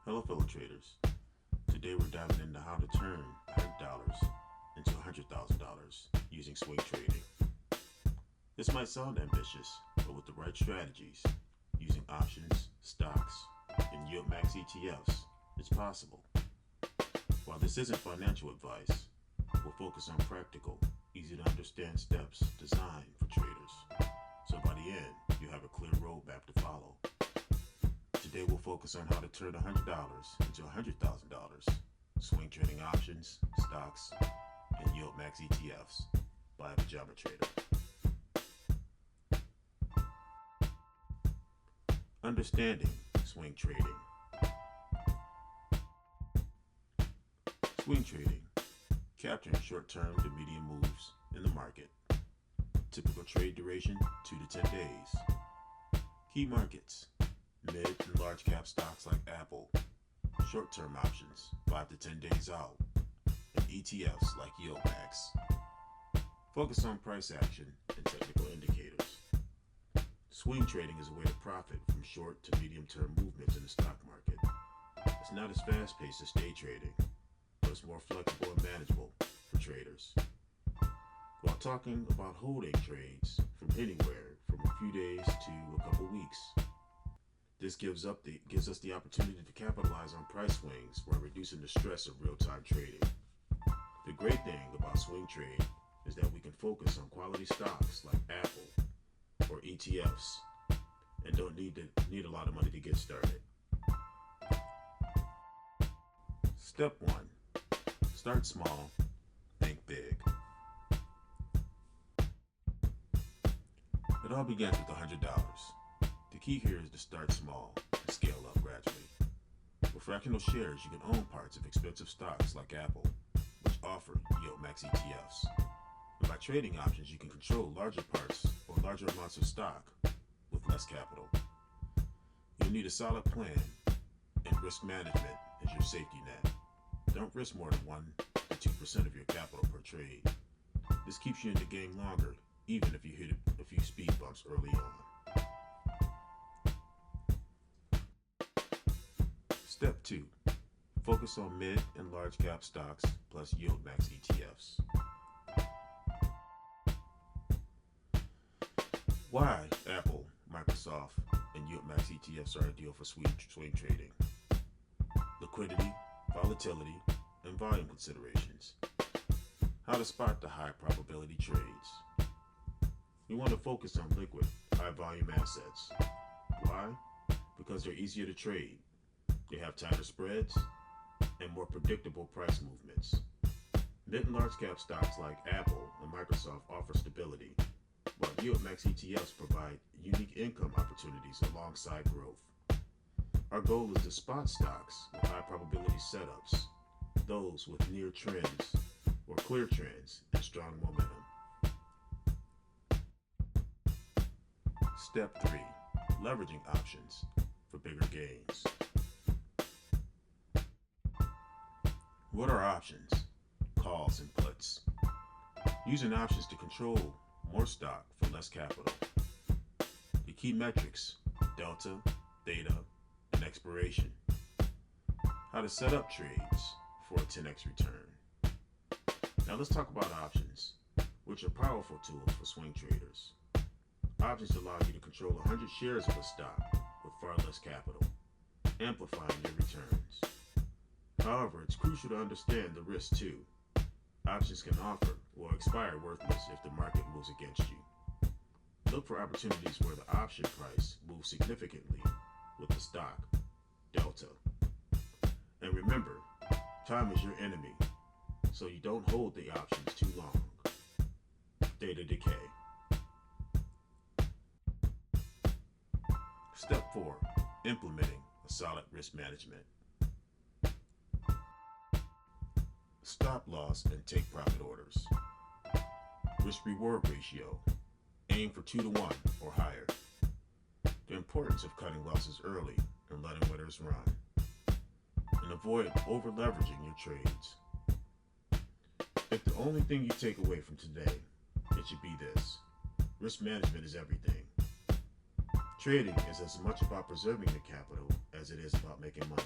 Hello fellow traders. Today we're diving into how to turn $100 into $100,000 using swing trading. This might sound ambitious, but with the right strategies, using options, stocks, and yield max ETFs, it's possible. While this isn't financial advice, we'll focus on practical, easy to understand steps designed for traders. So by the end, you have a clear roadmap to follow. Today we'll focus on how to turn $100 into $100,000, swing trading options, stocks, and yield max ETFs by a pajama trader. Understanding swing trading. Swing trading, capturing short-term to medium moves in the market. Typical trade duration 2 to 10 days. Key markets: mid and large cap stocks like Apple, short-term options 5 to 10 days out, and ETFs like yield max. Focus on price action and technical indicators. Swing trading is a way to profit from short to medium-term movements in the stock market. It's not as fast-paced as day trading, but it's more flexible and manageable for traders. While talking about holding trades from anywhere from a few days to a couple weeks, this gives us the opportunity to capitalize on price swings while reducing the stress of real-time trading. The great thing about swing trade is that we can focus on quality stocks like Apple or ETFs and don't need a lot of money to get started. Step 1. Start small, think big. It all begins with $100. The key here is to start small and scale up gradually. With fractional shares, you can own parts of expensive stocks like Apple, which offer yield max ETFs. And by trading options, you can control larger parts or larger amounts of stock with less capital. You'll need a solid plan, and risk management is your safety net. Don't risk more than 1 to 2% of your capital per trade. This keeps you in the game longer, even if you hit a few speed bumps early on. Step 2. Focus on mid and large cap stocks plus yield max ETFs. Why Apple, Microsoft, and yield max ETFs are ideal for swing trading? Liquidity, volatility, and volume considerations. How to spot the high probability trades. We want to focus on liquid, high volume assets. Why? Because they're easier to trade. They have tighter spreads and more predictable price movements. Mid and large cap stocks like Apple and Microsoft offer stability, while yield max ETFs provide unique income opportunities alongside growth. Our goal is to spot stocks with high probability setups, those with near trends or clear trends and strong momentum. Step 3. Leveraging options for bigger gains. What are options? Calls and puts. Using options to control more stock for less capital. The key metrics: delta, theta, and expiration. How to set up trades for a 10x return. Now let's talk about options, which are powerful tools for swing traders. Options allow you to control 100 shares of a stock with far less capital, amplifying your returns. However, it's crucial to understand the risk too. Options can offer or expire worthless if the market moves against you. Look for opportunities where the option price moves significantly with the stock, delta. And remember, time is your enemy, so you don't hold the options too long. Theta decay. Step 4. Implementing a solid risk management. Stop loss and take profit orders. Risk-reward ratio. Aim for 2 to 1 or higher. The importance of cutting losses early and letting winners run. And avoid over-leveraging your trades. If the only thing you take away from today, it should be this: risk management is everything. Trading is as much about preserving your capital as it is about making money.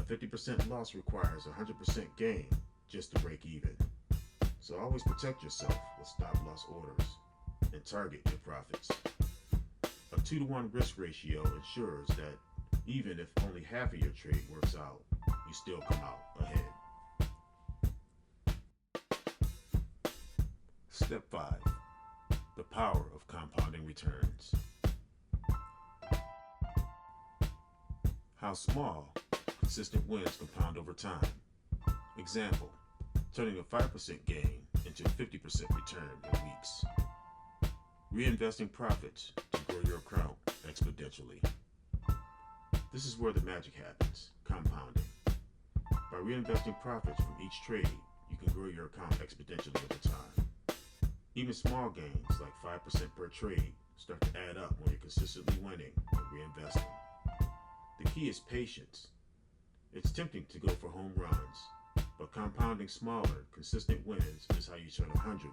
A 50% loss requires a 100% gain just to break even. So always protect yourself with stop loss orders and target your profits. A 2-to-1 risk ratio ensures that even if only half of your trade works out, you still come out ahead. Step 5. The power of compounding returns. How small, consistent wins compound over time. Example, turning a 5% gain into a 50% return in weeks. Reinvesting profits to grow your account exponentially. This is where the magic happens, compounding. By reinvesting profits from each trade, you can grow your account exponentially over time. Even small gains, like 5% per trade, start to add up when you're consistently winning and reinvesting. The key is patience. It's tempting to go for home runs, but compounding smaller, consistent wins is how you turn $100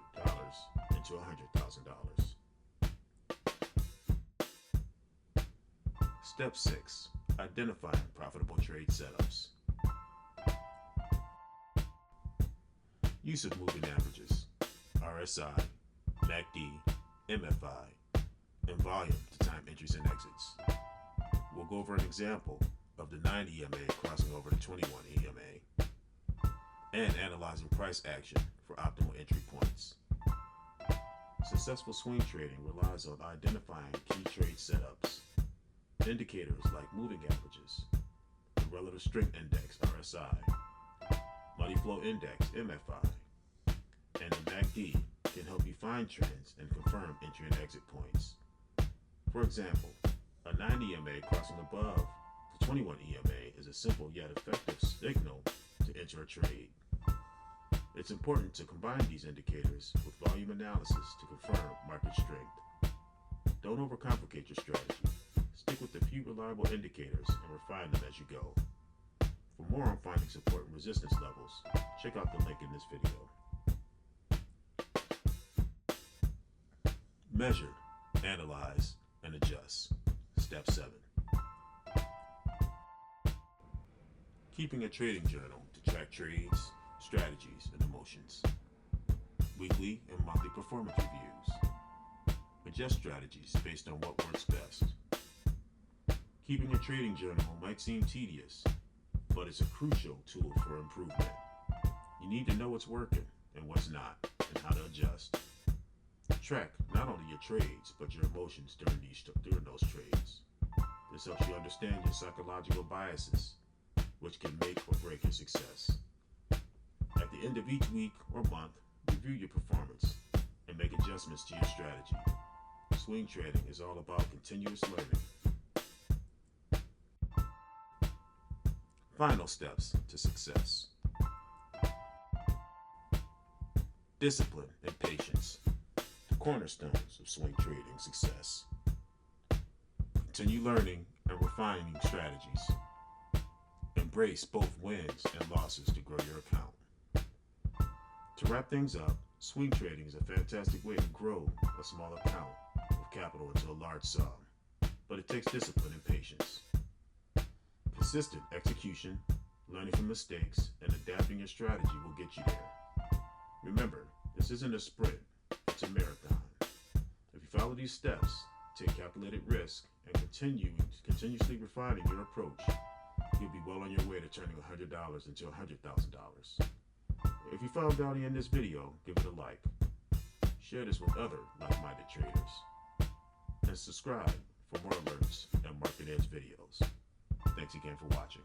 into $100,000. Step 6. Identifying profitable trade setups. Use of moving averages, RSI, MACD, MFI, and volume to time entries and exits. We'll go over an example of the 9 EMA crossing over to 21 EMA, and analyzing price action for optimal entry points. Successful swing trading relies on identifying key trade setups. Indicators like moving averages, the relative strength index RSI, money flow index MFI, and the MACD can help you find trends and confirm entry and exit points. For example, a 9 EMA crossing above the 21 EMA is a simple yet effective signal to enter a trade. It's important to combine these indicators with volume analysis to confirm market strength. Don't overcomplicate your strategy. Stick with the few reliable indicators and refine them as you go. For more on finding support and resistance levels, check out the link in this video. Measure, analyze, and adjust. Step 7. Keeping a trading journal to track trades, strategies, and emotions. Weekly and monthly performance reviews. Adjust strategies based on what works best. Keeping a trading journal might seem tedious, but it's a crucial tool for improvement. You need to know what's working and what's not, and how to adjust. Track not only your trades, but your emotions during those trades. This helps you understand your psychological biases, which can make or break your success. At the end of each week or month, review your performance and make adjustments to your strategy. Swing trading is all about continuous learning. Final steps to success. Discipline and patience, the cornerstones of swing trading success. Continue learning and refining strategies. Embrace both wins and losses to grow your account. To wrap things up, swing trading is a fantastic way to grow a small account of capital into a large sum, but it takes discipline and patience. Consistent execution, learning from mistakes, and adapting your strategy will get you there. Remember, this isn't a sprint, it's a marathon. If you follow these steps, take calculated risk, and continuously refining your approach, you'll be well on your way to turning $100 into $100,000. If you found value in this video, give it a like. Share this with other like-minded traders. And subscribe for more alerts and market edge videos. Thanks again for watching.